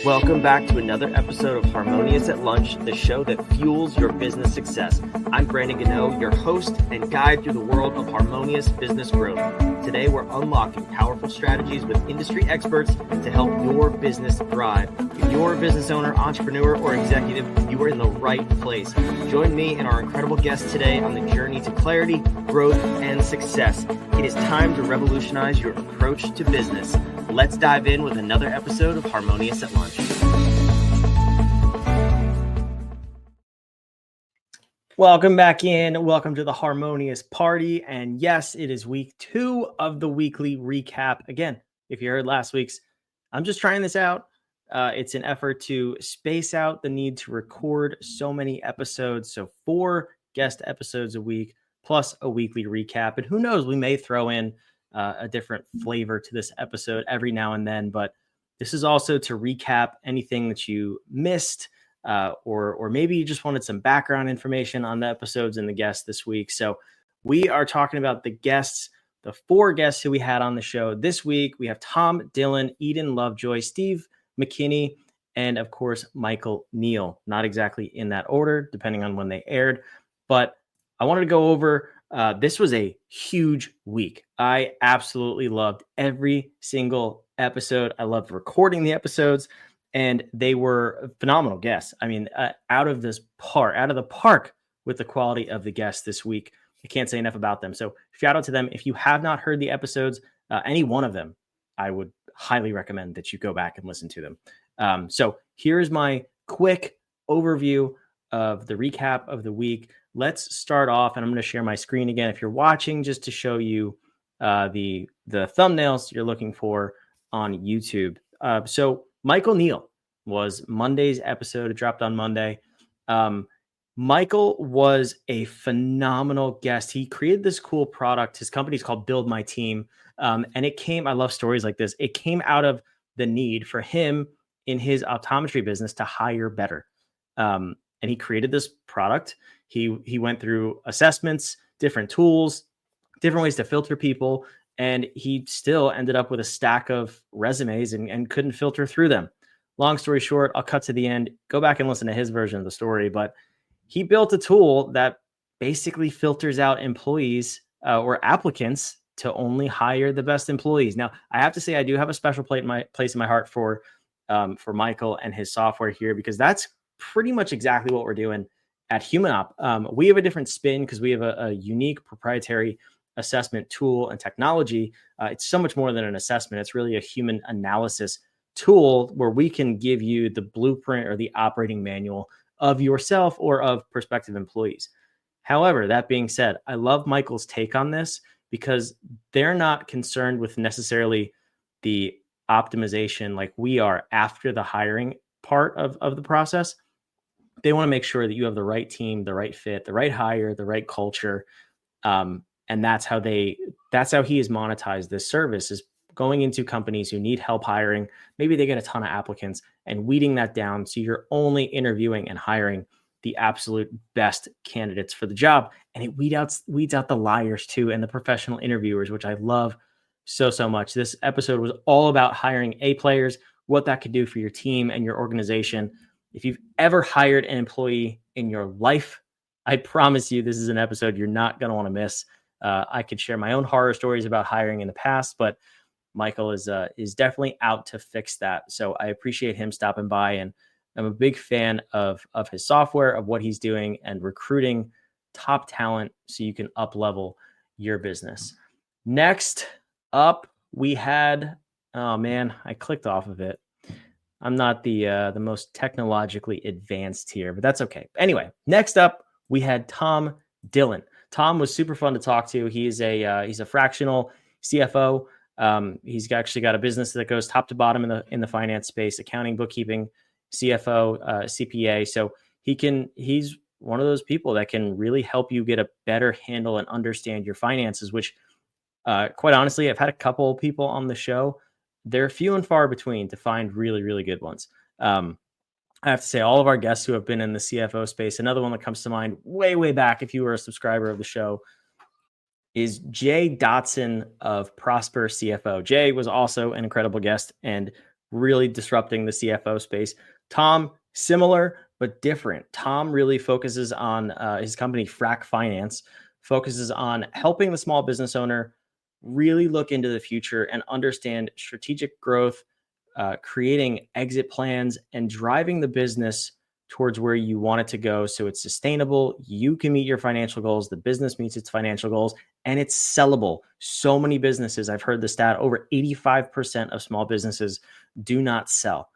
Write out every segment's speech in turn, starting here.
Welcome back to another episode of Harmonious at Lunch, the show that fuels your business success. I'm Brandon Gano, your host and guide through the world of harmonious business growth. Today, we're unlocking powerful strategies with industry experts to help your business thrive. If you're a business owner, entrepreneur, or executive, you are in the right place. Join me and our incredible guests today on the journey to clarity, growth, and success. It is time to revolutionize your approach to business. Let's dive in with another episode of Harmonious at Lunch. Welcome back in. Welcome to the Harmonious Party. And yes, it is week 2 of the weekly recap. Again, if you heard last week's, I'm just trying this out. It's an effort to space out the need to record so many episodes. So 4 guest episodes a week plus a weekly recap. And who knows, we may throw in a different flavor to this episode every now and then. But this is also to recap anything that you missed. Or maybe you just wanted some background information on the episodes and the guests this week. So we are talking about the guests, the 4 guests who we had on the show this week. We have Tom Dillon, Eden Lovejoy, Steve McKinney, and of course, Michael Neal. Not exactly in that order, depending on when they aired. But I wanted to go over, this was a huge week. I absolutely loved every single episode. I loved recording the episodes. And they were phenomenal guests. I mean, out of the park with the quality of the guests this week. I can't say enough about them. So shout out to them. If you have not heard the episodes, any one of them, I would highly recommend that you go back and listen to them. So here's my quick overview of the recap of the week. Let's start off, and I'm going to share my screen again if you're watching, just to show you the thumbnails you're looking for on YouTube. So Michael Neal was Monday's episode. It dropped on Monday. Michael was a phenomenal guest. He created this cool product. His company is called Build My Team. And it came, I love stories like this. It came out of the need for him in his optometry business to hire better. And he created this product. He went through assessments, different tools, different ways to filter people. And he still ended up with a stack of resumes and couldn't filter through them. Long story short, I'll cut to the end. Go back and listen to his version of the story. But he built a tool that basically filters out employees or applicants to only hire the best employees. Now, I have to say, I do have a special place in my heart for Michael and his software here, because that's pretty much exactly what we're doing at HumanOp. We have a different spin because we have a unique proprietary assessment tool and technology. It's so much more than an assessment. It's really a human analysis tool where we can give you the blueprint or the operating manual of yourself or of prospective employees. However, that being said, I love Michael's take on this because they're not concerned with necessarily the optimization like we are after the hiring part of the process. They want to make sure that you have the right team, the right fit, the right hire, the right culture. And that's how he has monetized this service, is going into companies who need help hiring. Maybe they get a ton of applicants and weeding that down. So you're only interviewing and hiring the absolute best candidates for the job. And it weeds out the liars too, and the professional interviewers, which I love so much. This episode was all about hiring A players, what that could do for your team and your organization. If you've ever hired an employee in your life, I promise you this is an episode you're not going to want to miss. I could share my own horror stories about hiring in the past, but Michael is definitely out to fix that. So I appreciate him stopping by, and I'm a big fan of his software, of what he's doing, and recruiting top talent so you can up level your business. Next up, we had, oh man, I clicked off of it. I'm not the most technologically advanced here, but that's okay. Anyway, next up, we had Tom Dillon. Tom was super fun to talk to. He's a fractional CFO. He's actually got a business that goes top to bottom in the finance space, accounting, bookkeeping, CFO, CPA. So he's one of those people that can really help you get a better handle and understand your finances, which quite honestly, I've had a couple of people on the show. They're few and far between to find really, really good ones. I have to say, all of our guests who have been in the CFO space, another one that comes to mind way back, if you were a subscriber of the show, is Jay Dotson of Prosper CFO. Jay was also an incredible guest, and really disrupting the CFO space. Tom, similar but different. Tom really focuses on his company, Frac Finance, focuses on helping the small business owner really look into the future and understand strategic growth, creating exit plans, and driving the business towards where you want it to go so it's sustainable. You can meet your financial goals, the business meets its financial goals, and it's sellable. So many businesses, I've heard the stat, over 85% of small businesses do not sell.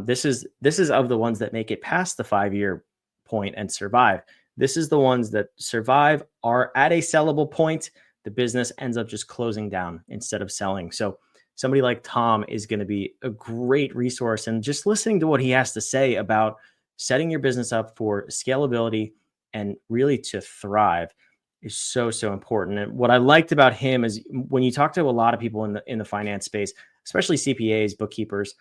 This is of the ones that make it past the 5-year point and survive. This is the ones that survive, are at a sellable point. The business ends up just closing down instead of selling. So somebody like Tom is going to be a great resource. And just listening to what he has to say about setting your business up for scalability and really to thrive is so, so important. And what I liked about him is when you talk to a lot of people in the finance space, especially CPAs, bookkeepers,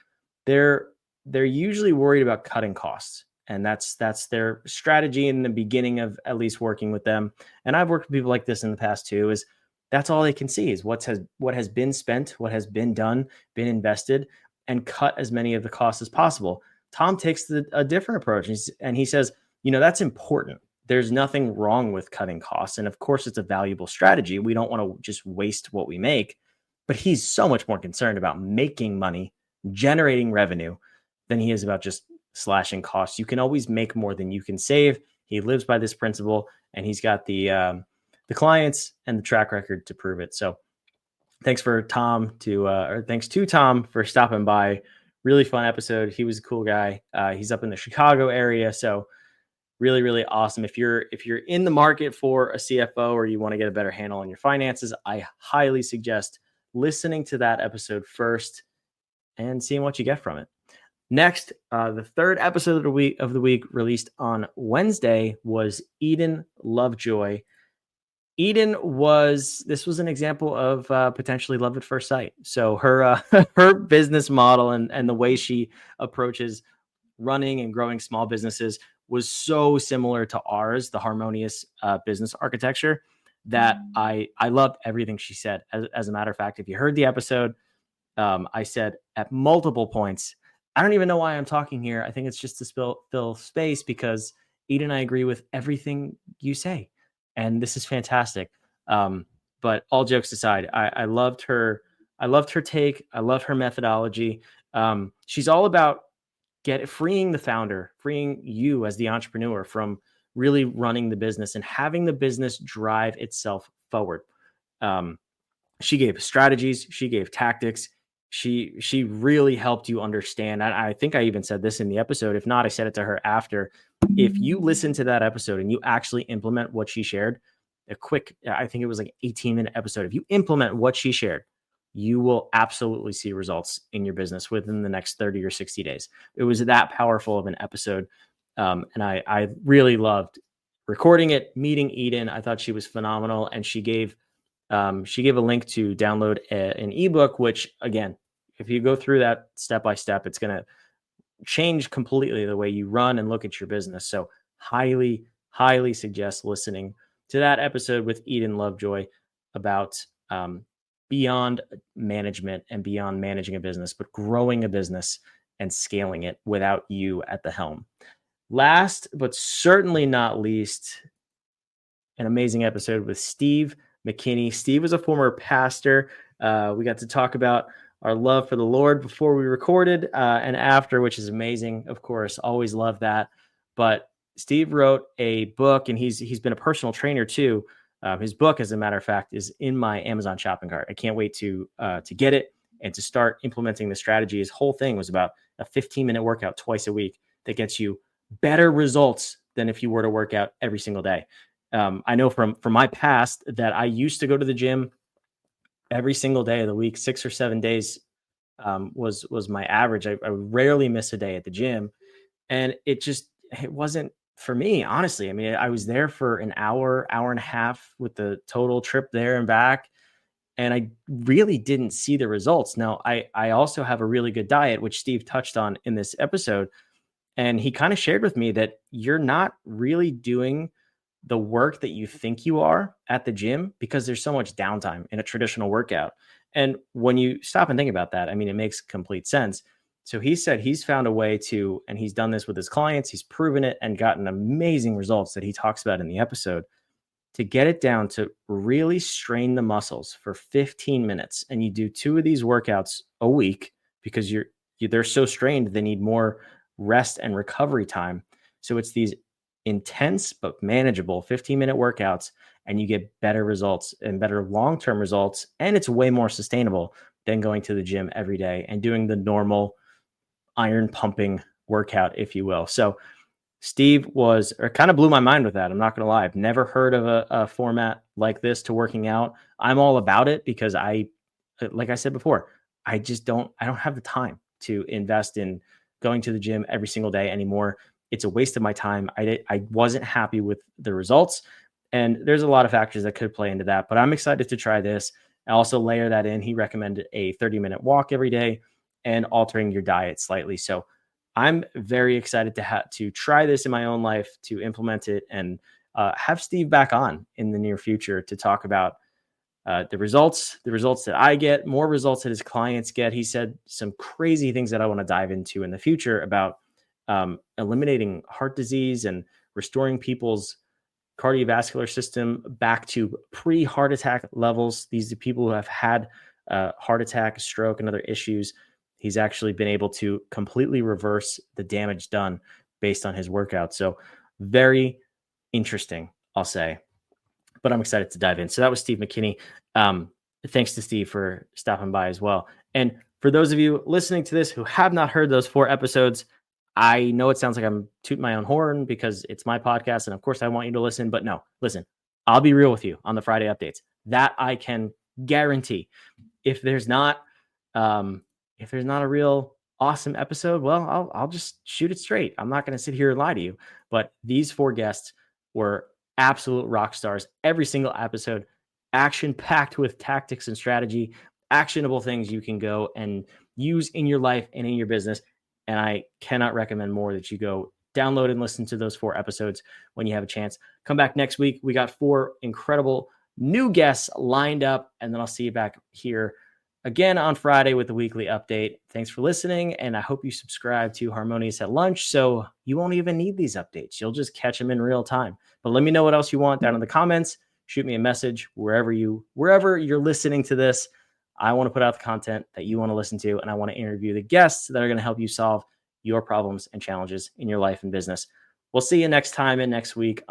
they're usually worried about cutting costs. And that's their strategy in the beginning of at least working with them. And I've worked with people like this in the past too, is that's all they can see is what has been spent, what has been done, been invested, and cut as many of the costs as possible. Tom takes a different approach, and he says, that's important. There's nothing wrong with cutting costs. And of course, it's a valuable strategy. We don't want to just waste what we make. But he's so much more concerned about making money, generating revenue, than he is about just slashing costs. You can always make more than you can save. He lives by this principle, and he's got the clients and the track record to prove it. So thanks to Tom for stopping by. Really fun episode. He was a cool guy. He's up in the Chicago area. So really, really awesome. If you're in the market for a CFO or you want to get a better handle on your finances, I highly suggest listening to that episode first and seeing what you get from it. Next, the third episode of the week released on Wednesday was Eden Lovejoy. Eden was an example of potentially love at first sight. So her her business model and the way she approaches running and growing small businesses was so similar to ours, the Harmonious business architecture, that I loved everything she said. As a matter of fact, if you heard the episode, I said at multiple points, I don't even know why I'm talking here. I think it's just to fill space because Eden and I agree with everything you say. And this is fantastic. But all jokes aside, I loved her. I loved her take. I love her methodology. She's all about freeing the founder, freeing you as the entrepreneur from really running the business and having the business drive itself forward. She gave strategies. She gave tactics. She really helped you understand. I think I even said this in the episode. If not, I said it to her after. If you listen to that episode and you actually implement what she shared, I think it was like 18-minute episode. If you implement what she shared, you will absolutely see results in your business within the next 30 or 60 days. It was that powerful of an episode. And I really loved recording it, meeting Eden. I thought she was phenomenal. And she gave a link to download an ebook, which again, if you go through that step by step, it's going to change completely the way you run and look at your business. So highly, highly suggest listening to that episode with Eden Lovejoy about beyond management and beyond managing a business, but growing a business and scaling it without you at the helm. Last, but certainly not least, an amazing episode with Steve McKinney. Steve was a former pastor. We got to talk about our love for the Lord before we recorded and after, which is amazing. Of course, always love that. But Steve wrote a book, and he's been a personal trainer too. His book, as a matter of fact, is in my Amazon shopping cart. I can't wait to get it and to start implementing the strategy. His whole thing was about a 15-minute workout twice a week that gets you better results than if you were to work out every single day. I know from my past that I used to go to the gym every single day of the week. 6 or 7 days was my average. I rarely miss a day at the gym, and it wasn't for me, honestly. I mean, I was there for an hour and a half with the total trip there and back, and I really didn't see the results. Now, I also have a really good diet, which Steve touched on in this episode, and he kind of shared with me that you're not really doing the work that you think you are at the gym because there's so much downtime in a traditional workout. And when you stop and think about that, I mean, it makes complete sense. So he said he's found a way to, and he's done this with his clients, he's proven it and gotten amazing results that he talks about in the episode, to get it down to really strain the muscles for 15 minutes. And you do 2 of these workouts a week because they're so strained, they need more rest and recovery time. So it's these intense but manageable 15-minute workouts, and you get better results and better long-term results. And it's way more sustainable than going to the gym every day and doing the normal iron pumping workout, if you will. So Steve kind of blew my mind with that. I'm not going to lie. I've never heard of a format like this to working out. I'm all about it because like I said before, I don't have the time to invest in going to the gym every single day anymore. It's a waste of my time. I wasn't happy with the results, and there's a lot of factors that could play into that, but I'm excited to try this. I also layer that in. He recommended a 30-minute walk every day and altering your diet slightly. So I'm very excited to try this in my own life, to implement it, and have Steve back on in the near future to talk about the results that I get, more results that his clients get. He said some crazy things that I want to dive into in the future about eliminating heart disease and restoring people's cardiovascular system back to pre-heart attack levels. These are people who have had heart attack, stroke, and other issues. He's actually been able to completely reverse the damage done based on his workout. So very interesting, I'll say, but I'm excited to dive in. So that was Steve McKinney. Thanks to Steve for stopping by as well. And for those of you listening to this who have not heard those 4 episodes, I know it sounds like I'm tooting my own horn because it's my podcast. And of course I want you to listen, but no, listen, I'll be real with you on the Friday updates. That I can guarantee. If there's not a real awesome episode, well, I'll just shoot it straight. I'm not going to sit here and lie to you. But these 4 guests were absolute rock stars. Every single episode, action-packed with tactics and strategy, actionable things you can go and use in your life and in your business. And I cannot recommend more that you go download and listen to those 4 episodes when you have a chance. Come back next week. We got 4 incredible new guests lined up, and then I'll see you back here again on Friday with the weekly update. Thanks for listening, and I hope you subscribe to Harmonious at Lunch so you won't even need these updates. You'll just catch them in real time. But let me know what else you want down in the comments. Shoot me a message wherever you're listening to this. I want to put out the content that you want to listen to, and I want to interview the guests that are going to help you solve your problems and challenges in your life and business. We'll see you next time and next week.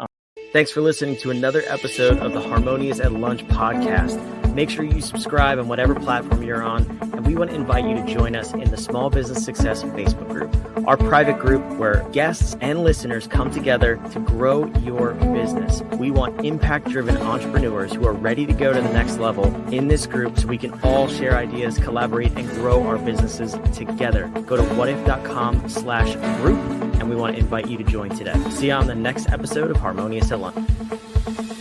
Thanks for listening to another episode of the Harmonious at Lunch podcast. Make sure you subscribe on whatever platform you're on, and we want to invite you to join us in the Small Business Success Facebook group, our private group where guests and listeners come together to grow your business. We want impact-driven entrepreneurs who are ready to go to the next level in this group so we can all share ideas, collaborate, and grow our businesses together. Go to whatif.com/group, and we want to invite you to join today. See you on the next episode of Harmonious at Lunch.